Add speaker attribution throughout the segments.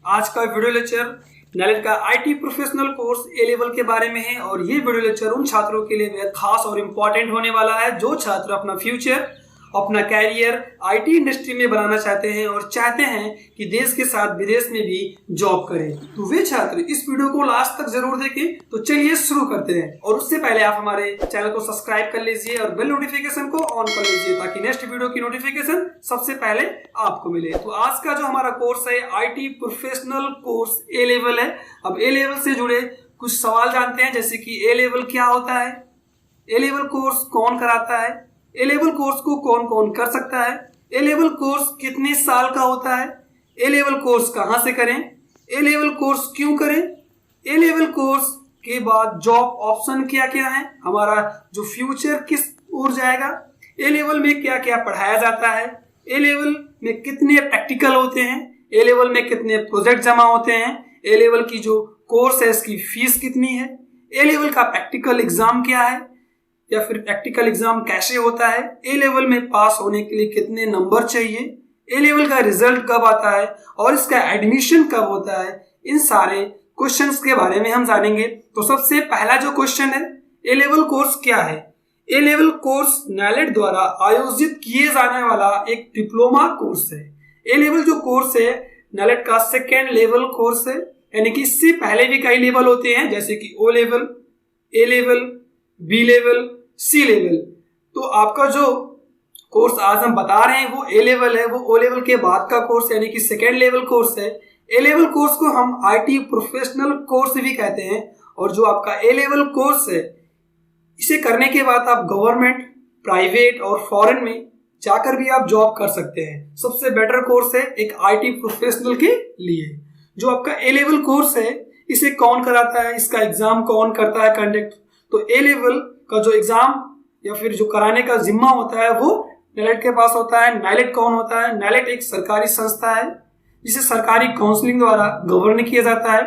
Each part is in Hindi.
Speaker 1: आज का वीडियो लेक्चर नॉलेज का IT professional course A level के बारे में है और ये वीडियो लेक्चर उन छात्रों के लिए बेहद खास और इम्पोर्टेंट होने वाला है जो छात्र अपना फ्यूचर अपना कैरियर आईटी इंडस्ट्री में बनाना चाहते हैं और चाहते हैं कि देश के साथ विदेश में भी जॉब करें। तो वे छात्र इस वीडियो को लास्ट तक जरूर देखें। तो चलिए शुरू करते हैं और उससे पहले आप हमारे चैनल को सब्सक्राइब कर लीजिए और बेल नोटिफिकेशन को ऑन कर लीजिए ताकि नेक्स्ट वीडियो की नोटिफिकेशन सबसे पहले आपको मिले। तो आज का जो हमारा कोर्स है IT professional course A level है। अब ए लेवल से जुड़े कुछ सवाल जानते हैं, जैसे कि ए लेवल क्या होता है, ए लेवल कोर्स कौन कराता है, ए लेवल कोर्स को कौन कौन कर सकता है, ए लेवल कोर्स कितने साल का होता है, ए लेवल कोर्स कहाँ से करें, ए लेवल कोर्स क्यों करें, ए लेवल कोर्स के बाद जॉब ऑप्शन क्या क्या है, हमारा जो फ्यूचर किस ओर जाएगा, ए लेवल में क्या क्या पढ़ाया जाता है, ए लेवल में कितने प्रैक्टिकल होते हैं, ए लेवल में कितने प्रोजेक्ट जमा होते हैं, ए लेवल की जो कोर्स है इसकी फीस कितनी है, ए लेवल का प्रैक्टिकल एग्जाम क्या है या फिर प्रैक्टिकल एग्जाम कैसे होता है, ए लेवल में पास होने के लिए कितने नंबर चाहिए, ए लेवल का रिजल्ट कब आता है और इसका एडमिशन कब होता है, इन सारे क्वेश्चंस के बारे में हम जानेंगे। तो सबसे पहला जो क्वेश्चन है, ए लेवल कोर्स क्या है। ए लेवल कोर्स नैलेट द्वारा आयोजित किए जाने वाला एक डिप्लोमा कोर्स है। ए लेवल जो कोर्स है नैलेट का सेकेंड लेवल कोर्स है, यानी कि इससे पहले भी कई लेवल होते हैं जैसे कि ओ लेवल, ए लेवल, बी लेवल, सी लेवल। तो आपका जो कोर्स आज हम बता रहे हैं वो ए लेवल है, वो ओ लेवल के बाद का कोर्स यानी कि सेकेंड लेवल कोर्स है। ए लेवल कोर्स को हम आईटी प्रोफेशनल कोर्स भी कहते हैं और जो आपका ए लेवल कोर्स है इसे करने के बाद आप गवर्नमेंट, प्राइवेट और फॉरेन में जाकर भी आप जॉब कर सकते हैं। सबसे बेटर कोर्स है एक आईटी प्रोफेशनल के लिए। जो आपका ए लेवल कोर्स है इसे कौन कराता है, इसका एग्जाम कौन करता है कंडक्ट। तो ए लेवल का जो एग्जाम या फिर जो कराने का जिम्मा होता है वो नैलेट के पास होता है। नैलेट कौन होता है? नैलेट एक सरकारी संस्था है जिसे सरकारी काउंसलिंग द्वारा गवर्न किया जाता है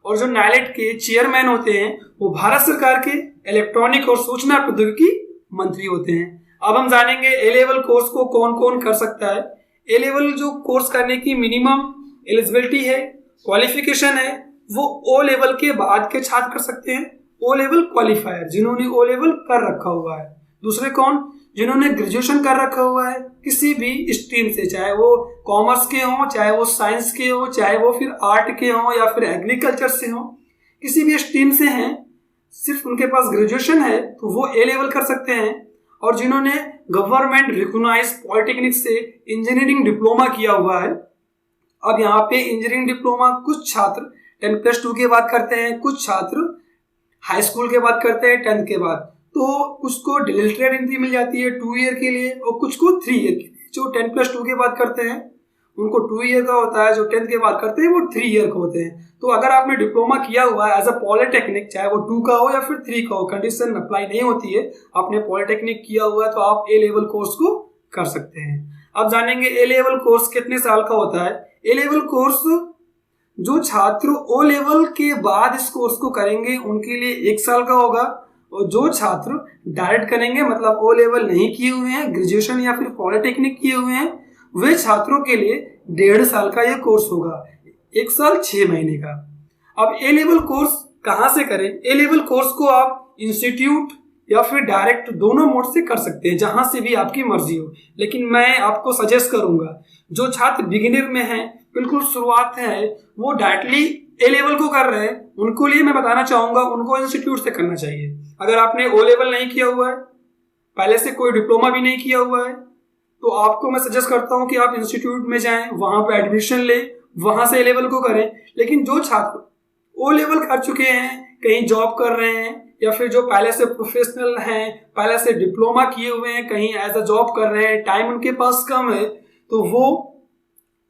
Speaker 1: और जो नैलेट के चेयरमैन होते हैं वो भारत सरकार के इलेक्ट्रॉनिक और सूचना प्रौद्योगिकी मंत्री होते हैं। अब हम जानेंगे ए लेवल कोर्स को कौन कौन कर सकता है। ए लेवल जो कोर्स करने की मिनिमम एलिजिबिलिटी है, क्वालिफिकेशन है, वो ओ लेवल के बाद के छात्र कर सकते हैं। ओ लेवल क्वालिफायर जिन्होंने ओ लेवल कर रखा हुआ है। दूसरे कौन? जिन्होंने ग्रेजुएशन कर रखा हुआ है किसी भी स्ट्रीम से, चाहे वो कॉमर्स के हों, चाहे वो साइंस के हो, चाहे वो फिर आर्ट के हों या फिर एग्रीकल्चर से हों, किसी भी स्ट्रीम से हैं, सिर्फ उनके पास ग्रेजुएशन है तो वो ए लेवल कर सकते हैं। और जिन्होंने गवर्नमेंट रिकॉग्नाइज्ड पॉलिटेक्निक से इंजीनियरिंग डिप्लोमा किया हुआ है। अब यहाँ पे इंजीनियरिंग डिप्लोमा कुछ छात्र 10+2 के बाद करते हैं, कुछ छात्र हाई स्कूल के बाद करते हैं 10th के बाद। तो कुछ को डिलिटरेट एंट्री मिल जाती है 2 ईयर के लिए और कुछ को 3 ईयर के लिए। जो 10+2 के बाद करते हैं उनको 2 ईयर का होता है, जो 10th के बाद करते हैं वो 3 ईयर का होते हैं। तो अगर आपने डिप्लोमा किया हुआ है एज अ पॉलिटेक्निक, चाहे वो 2 का हो या फिर 3 का हो, कंडीशन अप्लाई नहीं होती है, आपने पॉलिटेक्निक किया हुआ है तो आप ए लेवल कोर्स को कर सकते हैं। अब जानेंगे ए लेवल कोर्स कितने साल का होता है। ए लेवल कोर्स जो छात्र ओ लेवल के बाद इस कोर्स को करेंगे उनके लिए 1 साल का होगा और जो छात्र डायरेक्ट करेंगे मतलब ओ लेवल नहीं किए हुए हैं, ग्रेजुएशन या फिर पॉलिटेक्निक किए हुए हैं, वे छात्रों के लिए 1.5 साल का यह कोर्स होगा, 1 साल 6 महीने का। अब ए लेवल कोर्स कहाँ से करें? ए लेवल कोर्स को आप इंस्टीट्यूट या फिर डायरेक्ट दोनों मोड से कर सकते हैं, जहां से भी आपकी मर्जी हो। लेकिन मैं आपको सजेस्ट करूंगा जो छात्र बिगिनर में हैं, बिल्कुल शुरुआत है, वो डायरेक्टली ए लेवल को कर रहे हैं, उनको लिए मैं बताना चाहूंगा उनको इंस्टीट्यूट से करना चाहिए। अगर आपने ओ लेवल नहीं किया हुआ है, पहले से कोई डिप्लोमा भी नहीं किया हुआ है, तो आपको मैं सजेस्ट करता हूं कि आप इंस्टीट्यूट में जाएं, वहां पे एडमिशन ले, वहां से ए लेवल को करें। लेकिन जो छात्र ओ लेवल कर चुके हैं, कहीं जॉब कर रहे हैं या फिर जो पहले से प्रोफेशनल हैं, पहले से डिप्लोमा किए हुए हैं, कहीं एज अ जॉब कर रहे हैं, टाइम उनके पास कम है, तो वो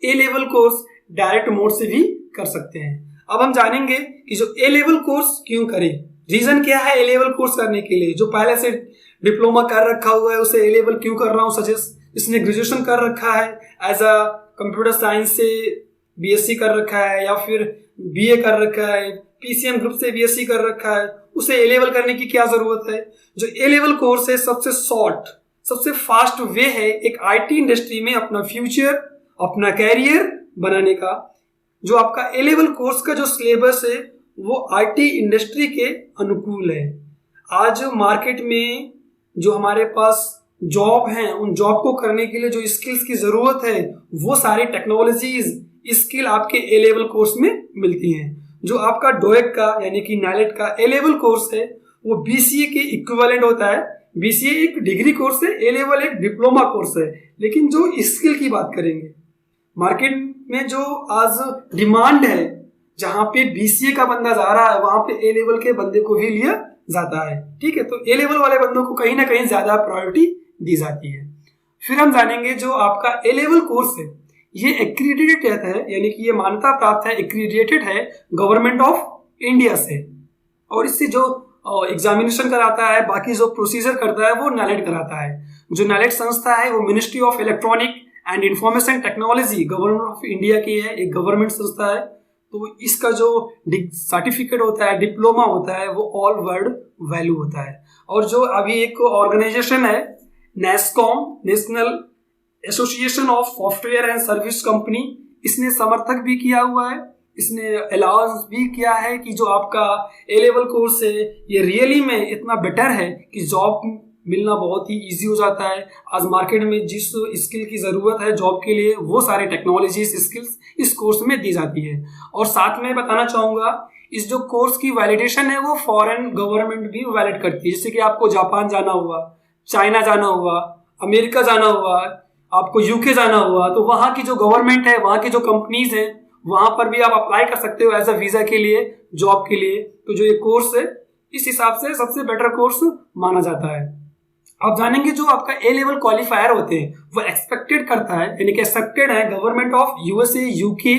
Speaker 1: ए लेवल कोर्स डायरेक्ट मोड से भी कर सकते हैं। अब हम जानेंगे कि जो ए लेवल कोर्स क्यों करें, रीजन क्या है ए लेवल कोर्स करने के लिए। जो पहले से डिप्लोमा कर रखा हुआ है उसे ए लेवल क्यों कर रहा हूँ सजेस्ट, इसने ग्रेजुएशन कर रखा है, एज अ कंप्यूटर साइंस से बीएससी कर रखा है या फिर बीए कर रखा है, पीसीएम ग्रुप से बीएससी कर रखा है, उसे ए लेवल करने की क्या जरूरत है। जो ए लेवल कोर्स है सबसे शॉर्ट, सबसे फास्ट वे है एक आईटी इंडस्ट्री में अपना फ्यूचर, अपना कैरियर बनाने का। जो आपका ए लेवल कोर्स का जो सिलेबस है वो आईटी इंडस्ट्री के अनुकूल है। आज मार्केट में जो हमारे पास जॉब हैं, उन जॉब को करने के लिए जो स्किल्स की ज़रूरत है वो सारी टेक्नोलॉजीज स्किल आपके ए लेवल कोर्स में मिलती हैं। जो आपका डोएक का यानी कि नाइलेट का ए लेवल कोर्स है वो बीसीए के इक्विवेलेंट होता है। बीसीए एक डिग्री कोर्स है, ए लेवल एक डिप्लोमा कोर्स है। लेकिन जो स्किल की बात करेंगे, मार्केट में जो आज डिमांड है, जहां पे बीसीए का बंदा जा रहा है वहां पे ए लेवल के बंदे को भी लिया जाता है। ठीक है, तो ए लेवल वाले बंदों को कहीं ना कहीं ज्यादा प्रायोरिटी दी जाती है। फिर हम जानेंगे जो आपका ए लेवल कोर्स है ये एक्रीडिटेड है, यानी कि ये मान्यता प्राप्त है, एक्रीडिटेड है गवर्नमेंट ऑफ इंडिया से। और इससे जो एग्जामिनेशन कराता है, बाकी जो प्रोसीजर करता है वो नाइलेट कराता है। जो नाइलेट संस्था है वो ministry of electronic and information technology government of India की है, एक गवर्नमेंट संस्था है। तो इसका जो सर्टिफिकेट होता है, डिप्लोमा होता है, वो ऑल वर्ल्ड वैल्यू होता है। और जो अभी एक ऑर्गेनाइजेशन है NASSCOM, national association of software and service company, इसने समर्थक भी किया हुआ है, इसने अलाउंस भी किया है कि जो आपका ए लेवल कोर्स है ये रियली में इतना बेटर है कि जॉब मिलना बहुत ही इजी हो जाता है। आज मार्केट में जिस स्किल की ज़रूरत है जॉब के लिए वो सारे टेक्नोलॉजीज स्किल्स इस कोर्स में दी जाती है। और साथ में बताना चाहूँगा इस जो कोर्स की वैलिडेशन है वो फॉरेन गवर्नमेंट भी वैलिड करती है। जैसे कि आपको जापान जाना हुआ, चाइना जाना हुआ, अमेरिका जाना हुआ, आपको यूके जाना हुआ, तो वहाँ की जो गवर्नमेंट है, वहाँ की जो कंपनीज हैं, वहाँ पर भी आप अप्लाई कर सकते हो एज अ वीज़ा के लिए, जॉब के लिए। तो जो ये कोर्स है इस हिसाब से सबसे बेटर कोर्स माना जाता है। आप जानेंगे जो आपका ए लेवल क्वालिफायर होते हैं वो एक्सपेक्टेड करता है, यानी कि एक्सेप्टेड है government of USA, UK,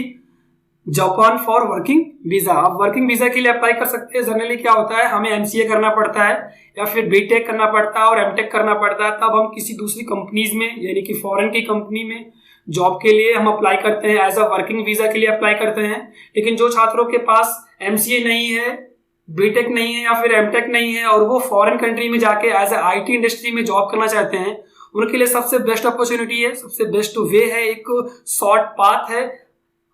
Speaker 1: Japan for working visa. आप वर्किंग वीजा के लिए अप्लाई कर सकते हैं। जनरली क्या होता है, हमें एमसीए करना पड़ता है या फिर बीटेक करना पड़ता है और एमटेक करना पड़ता है, तब हम किसी दूसरी कंपनीज में यानी कि फॉरेन की कंपनी में जॉब के लिए हम अप्लाई करते हैं, एज अ वर्किंग वीजा के लिए अप्लाई करते हैं। लेकिन जो छात्रों के पास एमसीए नहीं है, बीटेक नहीं है या फिर एमटेक नहीं है और वो फॉरेन कंट्री में जाके एज अ आईटी इंडस्ट्री में जॉब करना चाहते हैं, उनके लिए सबसे बेस्ट अपॉर्चुनिटी है, सबसे बेस्ट वे है, एक शॉर्ट पाथ है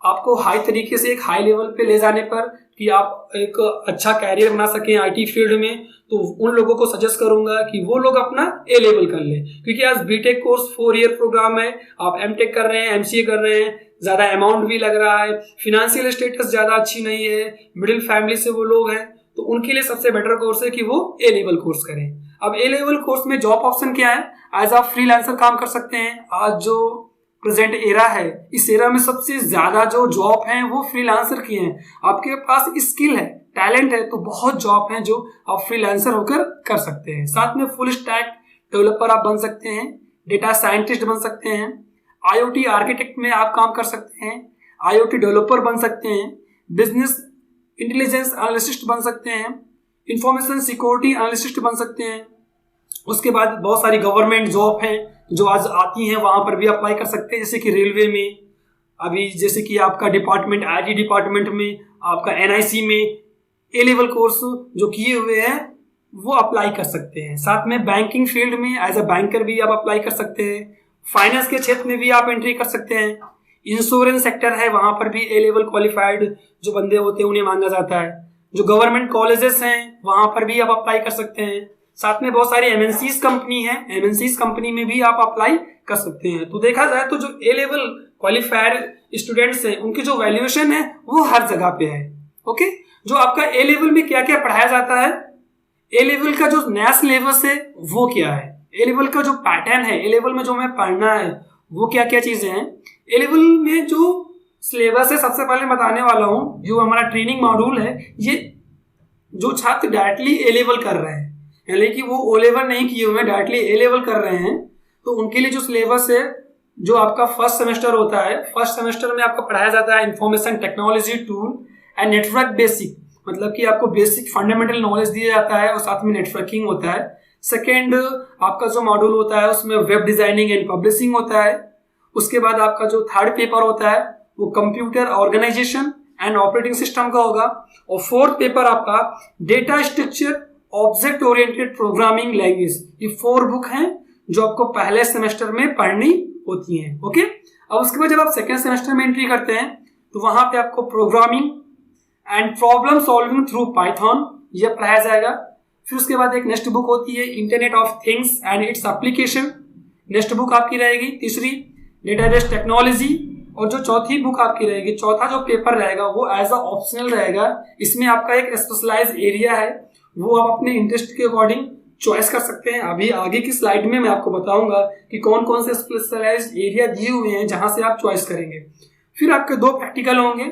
Speaker 1: आपको हाई तरीके से एक हाई लेवल पे ले जाने पर कि आप एक अच्छा कैरियर बना सकें आईटी फील्ड में। तो उन लोगों को सजेस्ट करूंगा कि वो लोग अपना ए लेवल कर लें, क्योंकि आज बीटेक कोर्स 4 ईयर प्रोग्राम है, आप एमटेक कर रहे हैं, एमसीए कर रहे हैं, ज़्यादा अमाउंट भी लग रहा है, फिनेंशियल स्टेटस ज़्यादा अच्छी नहीं है, मिडिल फैमिली से वो लोग हैं, तो उनके लिए सबसे बेटर कोर्स है कि वो ए लेवल कोर्स करें। अब ए लेवल कोर्स में जॉब ऑप्शन क्या है, एज आप फ्रीलांसर काम कर सकते हैं। आज जो प्रेजेंट एरा है, इस एरा में सबसे ज्यादा जो जॉब हैं वो फ्रीलांसर की हैं। आपके पास स्किल है, टैलेंट है, तो बहुत जॉब हैं जो आप फ्रीलांसर होकर कर सकते हैं। साथ में फुल स्टैक डेवलपर आप बन सकते हैं, डेटा साइंटिस्ट बन सकते हैं, आईओटी आर्किटेक्ट में आप काम कर सकते हैं, आईओटी डेवलपर बन सकते हैं, बिजनेस इंटेलिजेंस एनालिस्ट बन सकते हैं, इंफॉर्मेशन सिक्योरिटी एनालिस्ट बन सकते हैं। उसके बाद बहुत सारी गवर्नमेंट जॉब हैं जो आज आती हैं, वहाँ पर भी अप्लाई कर सकते हैं। जैसे कि रेलवे में अभी, जैसे कि आपका डिपार्टमेंट आईटी डिपार्टमेंट में, आपका एनआईसी में ए लेवल कोर्स जो किए हुए हैं वो अप्लाई कर सकते हैं। साथ में बैंकिंग फील्ड में एज अ बैंकर भी आप अप्लाई कर सकते हैं, फाइनेंस के क्षेत्र में भी आप एंट्री कर सकते हैं, इंश्योरेंस सेक्टर है वहाँ पर भी ए लेवल क्वालिफाइड जो बंदे होते हैं उन्हें मांगा जाता है। जो गवर्नमेंट कॉलेजेस हैं वहाँ पर भी आप अप्लाई कर सकते हैं। साथ में बहुत सारी एमएनसीज कंपनी है, एमएनसीज कंपनी में भी आप अप्लाई कर सकते हैं। तो देखा जाए तो जो ए लेवल क्वालिफाइड स्टूडेंट्स हैं उनकी जो वैल्यूएशन है वो हर जगह पे है। ओके, जो आपका ए लेवल में क्या क्या पढ़ाया जाता है, ए लेवल का जो नया सिलेबस है वो क्या है, ए लेवल का जो पैटर्न है, ए लेवल में जो हमें पढ़ना है वो क्या क्या चीजें हैं। ए लेवल में जो सिलेबस है सबसे पहले बताने वाला हूँ, जो हमारा ट्रेनिंग मॉड्यूल है, ये जो छात्र डायरेक्टली ए लेवल कर रहे हैं, यानी कि वो ओ लेवल नहीं किए हुए, डायरेक्टली ए लेवल कर रहे हैं, तो उनके लिए जो सिलेबस है, जो आपका फर्स्ट सेमेस्टर होता है, फर्स्ट सेमेस्टर में आपको पढ़ाया जाता है information technology tool and network basic, मतलब कि आपको बेसिक फंडामेंटल नॉलेज दिया जाता है और साथ में नेटवर्किंग होता है। सेकेंड आपका जो मॉड्यूल होता है उसमें वेब डिजाइनिंग एंड पब्लिशिंग होता है। उसके बाद आपका जो थर्ड पेपर होता है वो computer organisation and operating system का होगा। और फोर्थ पेपर आपका data structure object oriented programming language. ये 4 बुक हैं जो आपको पहले सेमेस्टर में पढ़नी होती हैं। ओके, अब उसके बाद जब आप सेकेंड सेमेस्टर में एंट्री करते हैं तो वहाँ पे आपको programming and problem solving through Python ये पढ़ाया जाएगा। फिर उसके बाद एक नेक्स्ट बुक होती है internet of things and its application, next book आपकी रहेगी। तीसरी डेटाबेस टेक्नोलॉजी, और जो चौथी बुक आपकी रहेगी, चौथा जो पेपर रहेगा वो एज अ ऑप्शनल रहेगा। इसमें आपका एक स्पेशलाइज एरिया है, वो आप अपने इंटरेस्ट के अकॉर्डिंग चॉइस कर सकते हैं। अभी आगे की स्लाइड में मैं आपको बताऊंगा कि कौन कौन से स्पेशलाइज एरिया दिए हुए हैं जहां से आप चॉइस करेंगे। फिर आपके 2 प्रैक्टिकल होंगे,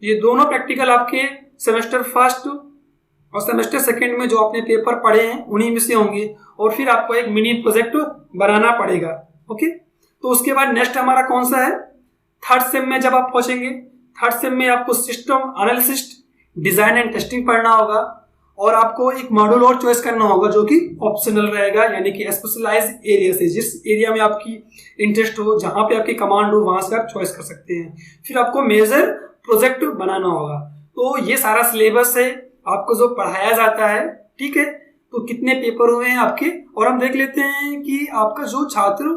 Speaker 1: ये दोनों प्रैक्टिकल आपके सेमेस्टर फर्स्ट और सेमेस्टर सेकंड में जो आपने पेपर पढ़े हैं उन्हीं में से होंगे, और फिर आपको एक मिनी प्रोजेक्ट बनाना पड़ेगा। ओके, तो उसके बाद नेक्स्ट हमारा कौन सा है, थर्ड सेम में जब आप पहुंचेंगे, थर्ड सेम में आपको system analysis, design and testing पढ़ना होगा, और आपको एक मॉड्यूल और चॉइस करना होगा जो कि ऑप्शनल रहेगा, यानी कि स्पेशलाइज एरिया से, जिस एरिया में आपकी इंटरेस्ट हो, जहां पे आपकी कमांड हो, वहां से आप चॉइस कर सकते हैं। फिर आपको मेजर प्रोजेक्ट बनाना होगा। तो ये सारा सिलेबस है आपको जो पढ़ाया जाता है। ठीक है, तो कितने पेपर हुए हैं आपके, और हम देख लेते हैं कि आपका जो छात्र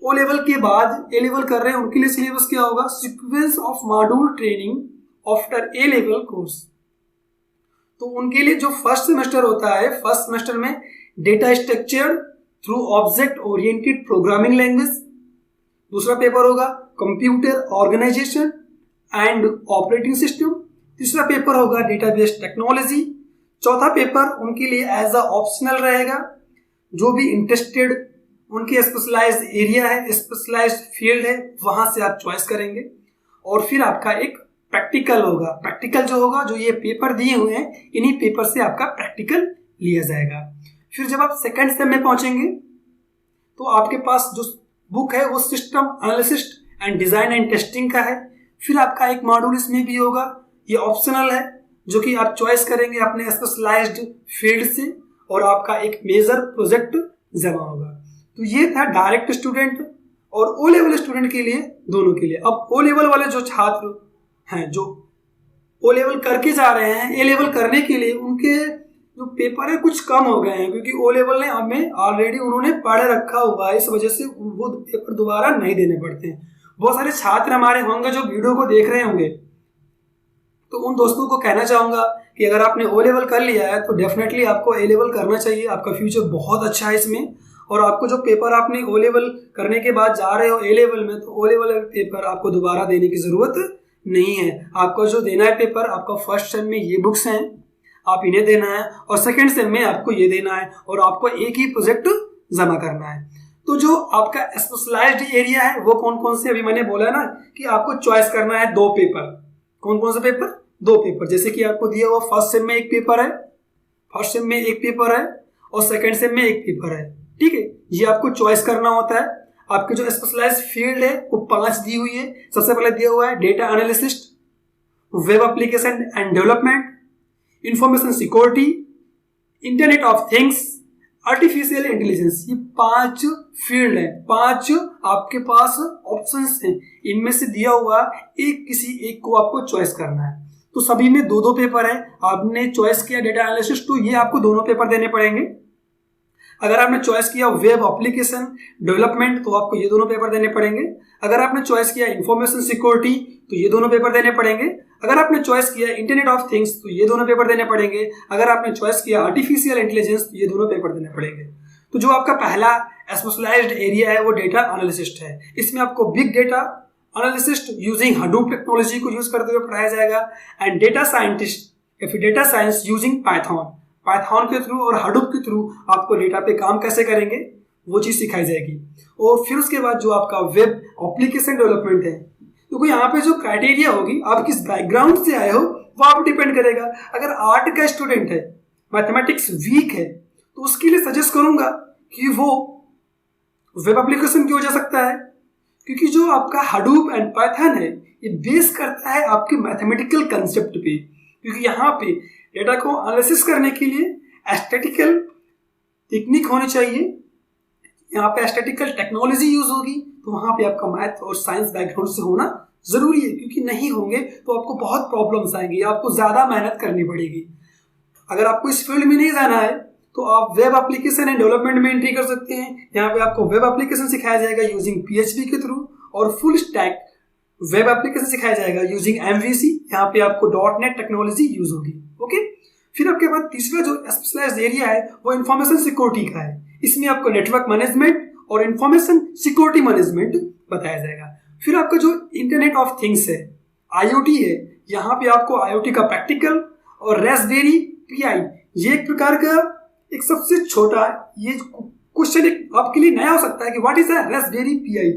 Speaker 1: ओ लेवल के बाद ए लेवल कर रहे हैं उनके लिए सिलेबस क्या होगा। Sequence of module training after A level course, तो उनके लिए जो फर्स्ट सेमेस्टर होता है, फर्स्ट सेमेस्टर में data structure through object oriented programming language, दूसरा पेपर होगा computer organisation and operating system, तीसरा पेपर होगा डेटाबेस टेक्नोलॉजी, चौथा पेपर उनके लिए एज अ ऑप्शनल रहेगा। जो भी इंटरेस्टेड उनके स्पेशलाइज्ड एरिया है, स्पेशलाइज्ड फील्ड है, वहां से आप चॉइस करेंगे। और फिर आपका एक प्रैक्टिकल होगा, प्रैक्टिकल जो होगा, जो ये पेपर दिए हुए हैं इन्हीं पेपर से आपका प्रैक्टिकल लिया जाएगा। फिर जब आप सेकंड सेम में पहुंचेंगे तो आपके पास जो बुक है वो system analysis and design and testing का है। फिर आपका एक मॉड्यूल इसमें भी होगा, ये ऑप्शनल है, जो कि आप चॉइस करेंगे अपने स्पेशलाइज्ड फील्ड से, और आपका एक मेजर प्रोजेक्ट जमा होगा। तो ये था डायरेक्ट स्टूडेंट और ओ लेवल स्टूडेंट के लिए, दोनों के लिए। अब ओ लेवल वाले जो छात्र हैं, जो ओ लेवल करके जा रहे हैं, ए लेवल करने के लिए उनके जो पेपर है कुछ कम हो गए हैं, क्योंकि ओ लेवल ने हमें ऑलरेडी उन्होंने पढ़ रखा हुआ है, इस वजह से वो पेपर दोबारा नहीं देने पड़ते हैं। बहुत सारे छात्र हमारे होंगे जो वीडियो को देख रहे होंगे, तो उन दोस्तों को कहना चाहूंगा कि अगर आपने ओ लेवल कर लिया है तो डेफिनेटली आपको ए लेवल करना चाहिए। आपका फ्यूचर बहुत अच्छा है इसमें, और आपको जो पेपर आपने ओ लेवल करने के बाद जा रहे हो ए लेवल में, तो ओ लेवल पेपर आपको दोबारा देने की जरूरत नहीं है। आपको जो देना है पेपर, आपका फर्स्ट सेम में ये बुक्स हैं, आप इन्हें देना है, और सेकेंड सेम में आपको ये देना है, और आपको एक ही प्रोजेक्ट जमा करना है। तो जो आपका स्पेशलाइज्ड एरिया है वो कौन कौन से, अभी मैंने बोला ना कि आपको चॉइस करना है 2 पेपर। कौन कौन से पेपर, 2 पेपर, जैसे कि आपको दिया हुआ फर्स्ट सेम में एक पेपर है, फर्स्ट सेम में एक पेपर है, और सेकेंड सेम में एक पेपर है। ठीक है, ये आपको चॉइस करना होता है। आपके जो स्पेशलाइज्ड फील्ड है वो 5 दी हुई है। सबसे पहले दिया हुआ है data analysis, web application and development, information security, internet of things, artificial intelligence. ये 5 फील्ड है, 5 आपके पास ऑप्शंस हैं, इनमें से दिया हुआ किसी एक को आपको चॉइस करना है। तो सभी में 2-2 पेपर है। आपने चॉइस किया डेटा एनालिसिस, तो ये आपको दोनों पेपर देने पड़ेंगे। अगर आपने चॉइस किया वेब एप्लीकेशन डेवलपमेंट, तो आपको ये दोनों पेपर देने पड़ेंगे। अगर आपने चॉइस किया इंफॉर्मेशन सिक्योरिटी, तो ये दोनों पेपर देने पड़ेंगे। अगर आपने चॉइस किया इंटरनेट ऑफ थिंग्स, तो ये दोनों पेपर देने पड़ेंगे। अगर आपने चॉइस किया आर्टिफिशियल इंटेलिजेंस, तो ये दोनों पेपर देने पड़ेंगे। तो जो आपका पहला स्पेशलाइज्ड एरिया है वो डेटा एनालिसिस है। इसमें आपको big data analysis using Hadoop technology को यूज करते हुए पढ़ाया जाएगा, एंड डेटा साइंटिस्ट या फिर डेटा साइंस यूजिंग पाइथन के थ्रू और हडूप के थ्रू आपको डेटा पे काम कैसे करेंगे वो चीज सिखाई जाएगी। और फिर उसके बाद जो आपका वेब एप्लीकेशन डेवलपमेंट है, तो यहाँ पे जो क्राइटेरिया होगी, आप किस बैकग्राउंड से आए हो वो आप डिपेंड करेगा। अगर आर्ट का स्टूडेंट है, मैथमेटिक्स वीक है, तो उसके लिए सजेस्ट करूंगा कि वो वेब एप्लीकेशन क्यों जा सकता है, क्योंकि जो आपका हडूप एंड पाइथन है ये बेस करता है आपके मैथमेटिकल कंसेप्ट पे। क्योंकि यहाँ पे डेटा को एनालिसिस करने के लिए स्टैटिस्टिकल टेक्निक होनी चाहिए, यहाँ पे स्टैटिस्टिकल टेक्नोलॉजी यूज होगी, तो वहाँ पे आपका मैथ और साइंस बैकग्राउंड से होना जरूरी है। क्योंकि नहीं होंगे तो आपको बहुत प्रॉब्लम्स आएंगी, आपको ज्यादा मेहनत करनी पड़ेगी। अगर आपको इस फील्ड में नहीं जाना है तो आप वेब एप्लीकेशन एंड डेवलपमेंट में एंट्री कर सकते हैं। यहाँ पे आपको वेब एप्लीकेशन सिखाया जाएगा यूजिंग PHP के थ्रू, और फुल स्टैक वेब एप्लीकेशन सिखाया जाएगा यूजिंग MVC, यहाँ पे आपको .NET टेक्नोलॉजी यूज होगी। ओके, फिर आपके बाद तीसरा जो स्पेशलाइज्ड एरिया है वो इंफॉर्मेशन सिक्योरिटी का है। इसमें आपको नेटवर्क मैनेजमेंट और इंफॉर्मेशन सिक्योरिटी मैनेजमेंट बताया जाएगा। फिर आपका जो इंटरनेट ऑफ थिंग्स है, IoT है, यहाँ पे आपको IoT का प्रैक्टिकल और रास्पबेरी पाई, ये एक प्रकार का एक सबसे छोटा, ये क्वेश्चन आपके लिए नया हो सकता है कि व्हाट इज अ रास्पबेरी पाई।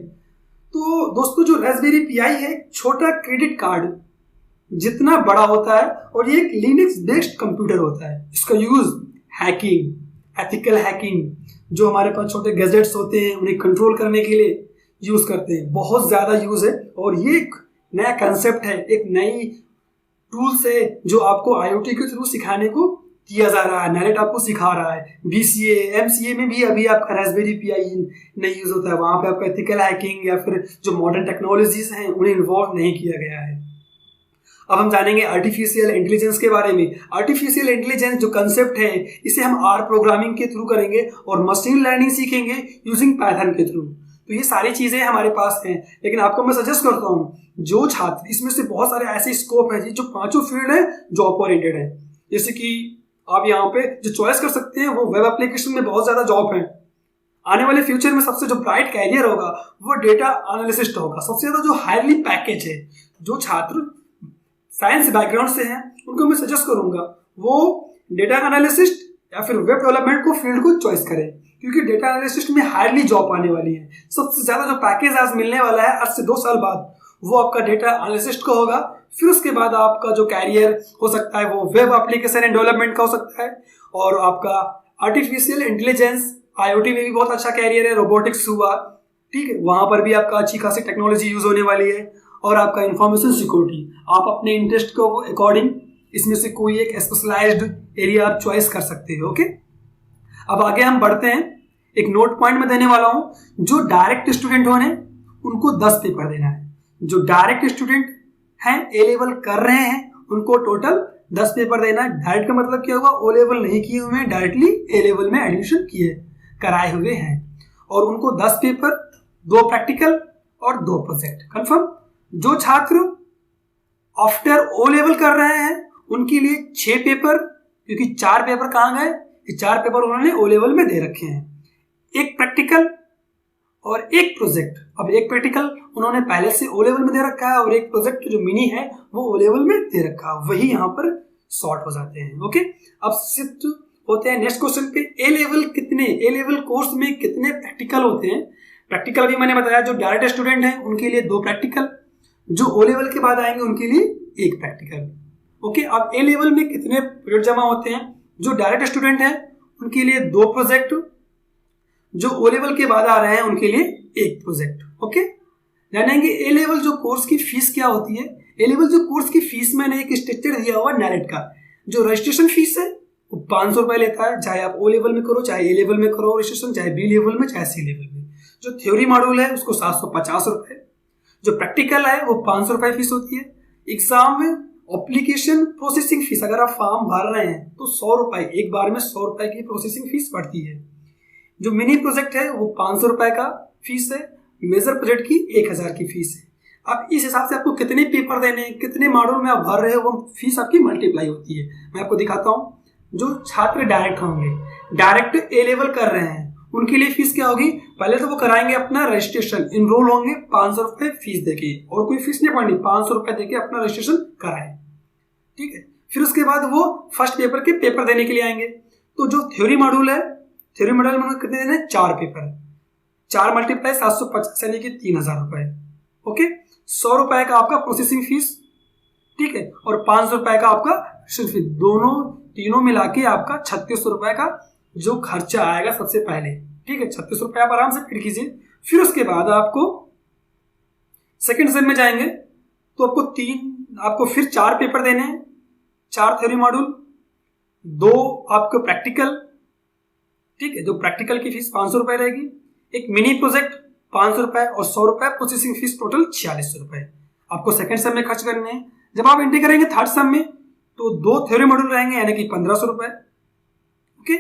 Speaker 1: तो दोस्तों जो रास्पबेरी पाई है छोटा क्रेडिट कार्ड जितना बड़ा होता है और ये एक लिनक्स बेस्ड कंप्यूटर होता है। इसका यूज हैकिंग, एथिकल हैकिंग, जो हमारे पास छोटे गैजेट्स होते हैं उन्हें कंट्रोल करने के लिए यूज करते हैं, बहुत ज्यादा यूज है। और ये एक नया कंसेप्ट है, एक नई टूल्स है जो आपको IoT के थ्रू सिखाने को किया जा रहा है। नेरेट आपको सिखा रहा है। BCA MCA में भी अभी आपका रास्पबेरी पाई नहीं यूज होता है, वहां पे आपका एथिकल हैकिंग या फिर जो मॉडर्न टेक्नोलॉजीज हैं उन्हें इन्वॉल्व नहीं किया गया है। अब हम जानेंगे आर्टिफिशियल इंटेलिजेंस के बारे में। आर्टिफिशियल इंटेलिजेंस जो कंसेप्ट है इसे हम R प्रोग्रामिंग के थ्रू करेंगे और मशीन लर्निंग सीखेंगे यूजिंग पाइथन के थ्रू। तो ये सारी चीजें हमारे पास हैं, लेकिन आपको मैं सजेस्ट करता हूँ जो छात्र, इसमें से बहुत सारे ऐसे स्कोप है जो पांचों फील्ड है जॉब ओरिएंटेड है। जैसे कि आप यहाँ पे जो चॉइस कर सकते हैं वो वेब एप्लीकेशन में बहुत ज्यादा जॉब है। आने वाले फ्यूचर में सबसे जो ब्राइट कैरियर होगा वो डेटा एनालिसिस्ट होगा। सबसे ज्यादा जो हाईली पैकेज है, जो छात्र साइंस बैकग्राउंड से हैं उनको मैं सजेस्ट करूंगा वो डेटा एनालिसिस्ट या फिर वेब डेवलपमेंट को फील्ड को चॉइस करें, क्योंकि डेटा एनालिसिस्ट में हाईली जॉब आने वाली है। सबसे ज्यादा जो पैकेज आज मिलने वाला है आज से 2 साल बाद वो आपका डेटा एनालिसिस्ट का होगा। फिर उसके बाद आपका जो कैरियर हो सकता है वो वेब एप्लीकेशन एंड डेवलपमेंट का हो सकता है, और आपका आर्टिफिशियल इंटेलिजेंस IoT में भी बहुत अच्छा कैरियर है। रोबोटिक्स हुआ, ठीक है, वहां पर भी आपका अच्छी खासी टेक्नोलॉजी यूज होने वाली है। और आपका इंफॉर्मेशन सिक्योरिटी, आप अपने इंटरेस्ट को अकॉर्डिंग इसमें से कोई एक स्पेशलाइज्ड एरिया आप चॉइस कर सकते हो। ओके, अब आगे हम बढ़ते हैं। एक नोट पॉइंट में देने वाला हूं, जो डायरेक्ट स्टूडेंट होने उनको 10 पेपर देना है। जो डायरेक्ट स्टूडेंट हैं A लेवल कर रहे हैं उनको टोटल 10 पेपर देना है। डायरेक्ट का मतलब क्या होगा, O लेवल नहीं किए हुए हैं, डायरेक्टली A लेवल में एडमिशन कराए हुए हैं, और उनको 10 पेपर, 2 प्रैक्टिकल और 2 प्रोजेक्ट। कंफर्म। जो छात्र आफ्टर O लेवल कर रहे हैं उनके लिए 6 पेपर, क्योंकि 4 पेपर कहाँ गए, ये 4 पेपर उन्होंने O लेवल में दे रखे हैं। 1 प्रैक्टिकल और 1 प्रोजेक्ट। अब 1 प्रैक्टिकल उन्होंने पहले से O लेवल में दे रखा है और 1 प्रोजेक्ट जो मिनी है वो O लेवल में दे रखा है, वही यहाँ पर शॉर्ट हो जाते हैं। ओके, अब शिफ्ट होते हैं नेक्स्ट क्वेश्चन पे। A लेवल कोर्स में कितने प्रैक्टिकल होते हैं। प्रैक्टिकल भी मैंने बताया, जो डायरेक्ट स्टूडेंट हैं उनके लिए 2 प्रैक्टिकल, जो O लेवल के बाद आएंगे उनके लिए 1 प्रैक्टिकल। ओके, अब A लेवल में कितने पीरियड जमा होते हैं। जो डायरेक्ट स्टूडेंट हैं उनके लिए 2 प्रोजेक्ट, जो O लेवल के बाद आ रहे हैं उनके लिए 1 प्रोजेक्ट। ओके, जानेंगे A लेवल जो कोर्स की फीस क्या होती है। A लेवल जो कोर्स की फीस मैंने एक स्ट्रक्चर दिया हुआ नेरेट का। जो रजिस्ट्रेशन फीस है वो 500 रुपए लेता है, चाहे आप O लेवल में करो, चाहे A लेवल में करो रजिस्ट्रेशन, चाहे B लेवल में, चाहे C लेवल में। जो थ्योरी मॉड्यूल है उसको 750 रुपए, जो प्रैक्टिकल है वो 500 रुपए फीस होती है। एग्जाम में एप्लीकेशन प्रोसेसिंग फीस, अगर आप फॉर्म भर रहे हैं तो 100 रुपए, एक बार में 100 रुपए की प्रोसेसिंग फीस पड़ती है। जो मिनी प्रोजेक्ट है वो 500 रुपए का फीस है, मेजर प्रोजेक्ट की 1000 की फीस है। अब इस हिसाब से आपको कितने पेपर देने हैं, कितने मॉड्यूल में आप भर रहे हो, वो फीस आपकी मल्टीप्लाई होती है। मैं आपको दिखाता हूँ। जो छात्र डायरेक्ट होंगे, डायरेक्ट A लेवल कर रहे हैं, उनके लिए फीस क्या होगी। पहले तो वो कराएंगे अपना रजिस्ट्रेशन, इनरोल होंगे 500 रुपए फीस देके, और कोई फीस नहीं पड़नी, 500 रुपए देके अपना रजिस्ट्रेशन कराएं, ठीक है। फिर उसके बाद वो फर्स्ट पेपर के पेपर देने के लिए आएंगे। तो जो थ्योरी मॉड्यूल है, थ्योरी मॉड्यूल में कितने देने, 4 पेपर, 4 मल्टीप्लाई 750 यानी कि 3000 रुपए। ओके, 100 रुपए का आपका प्रोसेसिंग फीस, ठीक है, और 500 रुपए का आपका रजिस्ट्रेशन फीस, तीनों मिला के आपका 3600 रुपए का जो खर्चा आएगा सबसे पहले, ठीक है। 3600 रुपए आप आराम से पेड कीजिए। फिर उसके बाद आपको सेकंड सेम में जाएंगे तो आपको फिर 4 पेपर देने हैं, 4 थ्योरी मॉड्यूल, 2 आपको प्रैक्टिकल, ठीक है। जो प्रैक्टिकल की फीस 500 रुपए रहेगी, एक मिनी प्रोजेक्ट 500 रुपए और 100 रुपए प्रोसेसिंग फीस, टोटल 4600 रुपए आपको सेकंड सेम में खर्च करने हैं। जब आप एंट्री करेंगे थर्ड सेम में तो 2 थ्योरी मॉड्यूल रहेंगे यानी कि 1500 रुपए। ओके,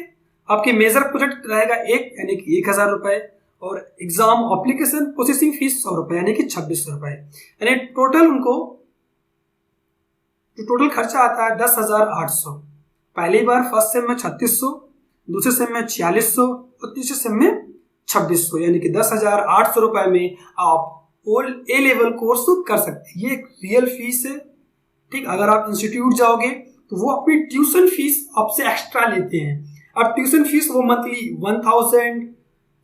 Speaker 1: आपके मेजर प्रोजेक्ट रहेगा 1 यानी कि 1000 रुपए, और एग्जाम एप्लीकेशन प्रोसेसिंग फीस 100 रुपये यानी कि 2600 रुपये, यानी टोटल उनको जो टोटल खर्चा आता है 10,800। पहली बार फर्स्ट सेम में 3600, दूसरे सेम में 4600 और तीसरे सेम में 2600, यानी कि 10,800 रुपये में आप ए लेवल कोर्स कर सकते हैं। ये एक रियल फीस है, ठीक। अगर आप इंस्टीट्यूट जाओगे तो वो अपनी ट्यूशन फीस आपसे एक्स्ट्रा लेते हैं। अब ट्यूशन फीस वो मंथली 1000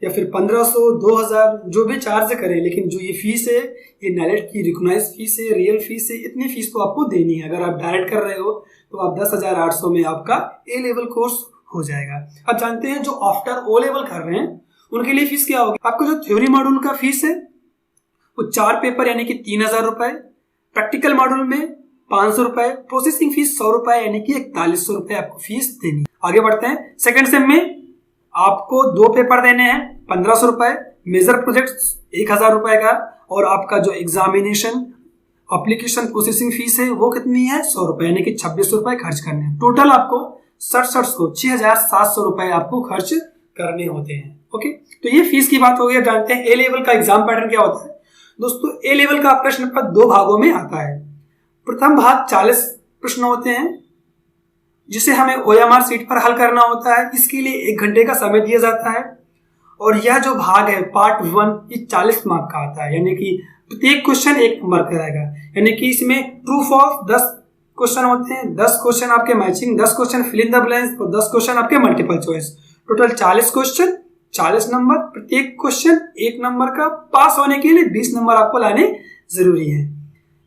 Speaker 1: या फिर 1500, 2000 जो भी चार्ज करें, लेकिन जो ये फीस है ये NALED की रिकॉग्नाइज फीस है, रियल फीस है। इतनी फीस तो आपको देनी है। अगर आप डायरेक्ट कर रहे हो तो आप 10,800 में आपका ए लेवल कोर्स हो जाएगा। अब जानते हैं जो आफ्टर ओ लेवल कर रहे हैं उनके लिए फीस क्या होगी। आपका जो थ्योरी मॉड्यूल का फीस है वो 4 पेपर यानी कि 3000 रुपये, प्रैक्टिकल मॉड्यूल में 500 रुपये, प्रोसेसिंग फीस 100 रुपये यानी कि 4100 रुपये आपको फीस देनी। आगे बढ़ते हैं। सेकंड सेम में आपको 2 पेपर देने हैं, 1500 रुपये, मेजर प्रोजेक्ट 1000 रुपये का, और आपका जो एग्जामिनेशन एप्लीकेशन प्रोसेसिंग फीस है वो कितनी है 100 रुपये यानी कि 2600 रुपये खर्च करने हैं। टोटल आपको 6700 रुपये आपको खर्च करने होते हैं। ओके, तो ये फीस की बात हो गई। जानते हैं ए लेवल का एग्जाम पैटर्न क्या होता है। दोस्तों ए लेवल का प्रश्न पत्र 2 भागों में आता है। प्रथम भाग 40 प्रश्न होते हैं जिसे हमें OMR सीट पर हल करना होता है। इसके लिए 1 घंटे का समय दिया जाता है। और यह जो भाग है पार्ट 1 ये 40 मार्क का आता है, यानी कि प्रत्येक क्वेश्चन 1 नंबर का रहेगा। यानी कि इसमें ट्रू फॉल्स 10 क्वेश्चन होते हैं, 10 क्वेश्चन आपके matching, 10 question fill in the blanks और 10 क्वेश्चन आपके multiple choice. Total 40 question, 40 number, प्रत्येक क्वेश्चन 1 नंबर का। पास होने के लिए 20 नंबर आपको लाने जरूरी है।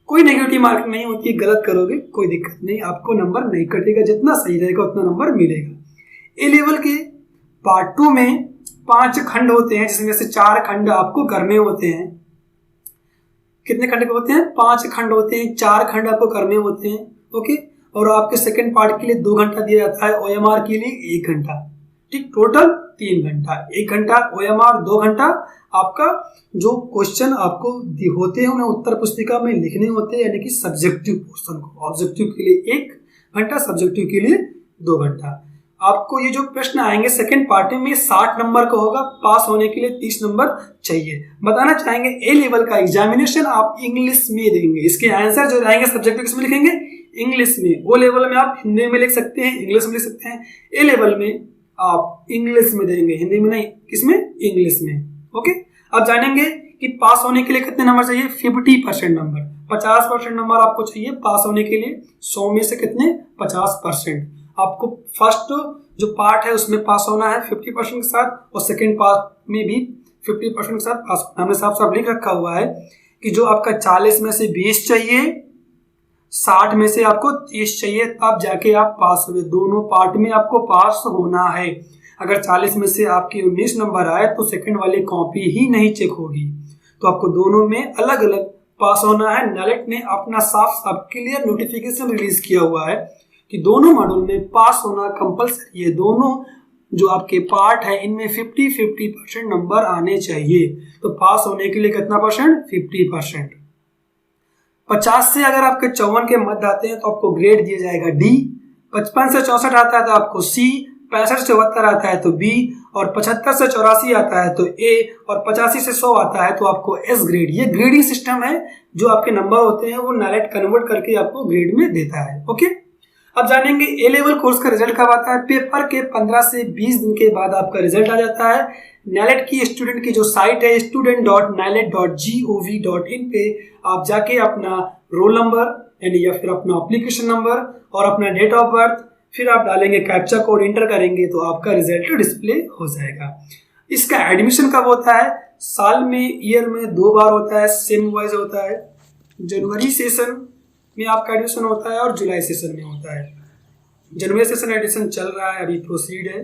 Speaker 1: कोई नेगेटिव मार्क नहीं होती, गलत करोगे कोई दिक्कत नहीं, आपको नंबर नहीं कटेगा, जितना सही रहेगा उतना नंबर मिलेगा। ए लेवल के पार्ट 2 में 5 खंड होते हैं जिसमें से 4 खंड आपको करने होते हैं। कितने खंड होते हैं 5 खंड होते हैं, 4 खंड आपको करने होते हैं। ओके, और आपके सेकंड पार्ट के लिए 2 घंटा दिया जाता है, OMR के लिए 1 घंटा, ठीक। टोटल 3 घंटा, 1 घंटा OMR, 2 घंटा आपका जो क्वेश्चन आपको होते हैं उन्हें उत्तर पुस्तिका में लिखने होते हैं, यानी कि सब्जेक्टिव पोर्शन को। ऑब्जेक्टिव के लिए 1 घंटा, सब्जेक्टिव के लिए 2 घंटा। आपको ये जो प्रश्न आएंगे सेकंड पार्ट में 60 नंबर का होगा। पास होने के लिए 30 नंबर चाहिए। बताना चाहेंगे ए लेवल का एग्जामिनेशन आप इंग्लिश में देंगे। इसके आंसर जो रहेंगे सब्जेक्टिव किसमें लिखेंगे, इंग्लिश में। ओ लेवल में आप हिंदी में लिख सकते हैं, इंग्लिश में लिख सकते हैं। ए लेवल में आप इंग्लिश में देंगे, हिंदी में नहीं, किसमें, इंग्लिश में। ओके, अब जानेंगे कि पास होने के लिए कितने नंबर चाहिए। 50% नंबर, 50% नंबर आपको चाहिए पास होने के लिए। 100 में से कितने, 50%। आपको फर्स्ट जो पार्ट है उसमें पास होना है 50% के साथ, और सेकेंड पार्ट में भी 50% के साथ पास होना। हमने साफ साफ लिख रखा हुआ है कि जो आपका 40 में से 20 चाहिए, 60 में से आपको 30 चाहिए, तब जाके आप पास हुए। दोनों पार्ट में आपको पास होना है। अगर 40 में से आपके 19 नंबर आए तो सेकंड वाली कॉपी ही नहीं चेक होगी। तो आपको दोनों में अलग अलग पास होना है। NALED ने अपना साफ साफ क्लियर नोटिफिकेशन रिलीज किया हुआ है कि दोनों मॉड्यूल में पास होना कंपलसरी है। दोनों जो आपके पार्ट है इनमें 50% नंबर आने चाहिए। तो पास होने के लिए कितना परसेंट, 50%। 50 से अगर आपके 54 के मध्य आते हैं तो आपको ग्रेड दिया जाएगा D। 55 से 64 आता है तो आपको C, 65 से 74 आता है तो B, और 75 से 84 आता है तो A, और 85 से 100 आता है तो आपको S ग्रेड। ये ग्रेडिंग सिस्टम है, जो आपके नंबर होते हैं वो NALED कन्वर्ट करके आपको ग्रेड में देता है। ओके, अब जानेंगे ए लेवल कोर्स का रिजल्ट कब आता है। पेपर के 15 से 20 दिन के बाद आपका रिजल्ट आ जाता है। NALED की स्टूडेंट की जो साइट है student.naled.gov.in पे आप जाके अपना रोल नंबर यानी या फिर अपना एप्लीकेशन नंबर और अपना डेट ऑफ बर्थ, फिर आप डालेंगे कैप्चा कोड, इंटर करेंगे तो आपका रिजल्ट डिस्प्ले हो जाएगा। इसका एडमिशन कब होता है, साल में, ईयर में 2 बार होता है, सेम वाइज होता है। जनवरी सेशन में आपका एडमिशन होता है और जुलाई सेशन में होता है। जनवरी सेशन एडमिशन चल रहा है, अभी प्रोसीड है,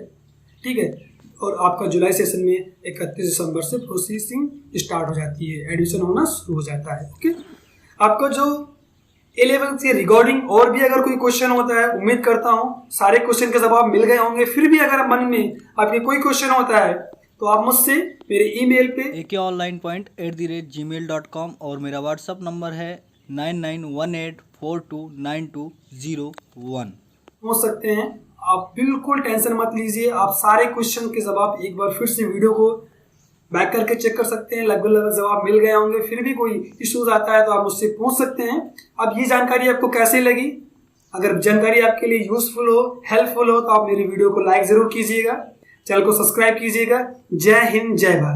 Speaker 1: ठीक है। और आपका जुलाई सेशन में 31 दिसंबर से प्रोसेसिंग स्टार्ट हो जाती है, एडमिशन होना शुरू हो जाता है। ओके, आपको जो ए लेवल से रिगार्डिंग और भी अगर कोई क्वेश्चन होता है, उम्मीद करता हूँ सारे क्वेश्चन के जवाब मिल गए होंगे। फिर भी अगर मन में आपके कोई क्वेश्चन होता है तो आप मुझसे मेरे ईमेल पे
Speaker 2: akonlinepoint@gmail.com और मेरा व्हाट्सअप नंबर है 9918429201
Speaker 1: पूछ सकते हैं। आप बिल्कुल टेंशन मत लीजिए, आप सारे क्वेश्चन के जवाब एक बार फिर से वीडियो को बैक करके चेक कर सकते हैं। लगभग जवाब मिल गए होंगे, फिर भी कोई इश्यूज आता है तो आप मुझसे पूछ सकते हैं। अब ये जानकारी आपको कैसे लगी? अगर जानकारी आपके लिए यूजफुल हो, हेल्पफुल हो, तो आप मेरी वीडियो को लाइक जरूर कीजिएगा, चैनल को सब्सक्राइब कीजिएगा। जय हिंद, जय भारत।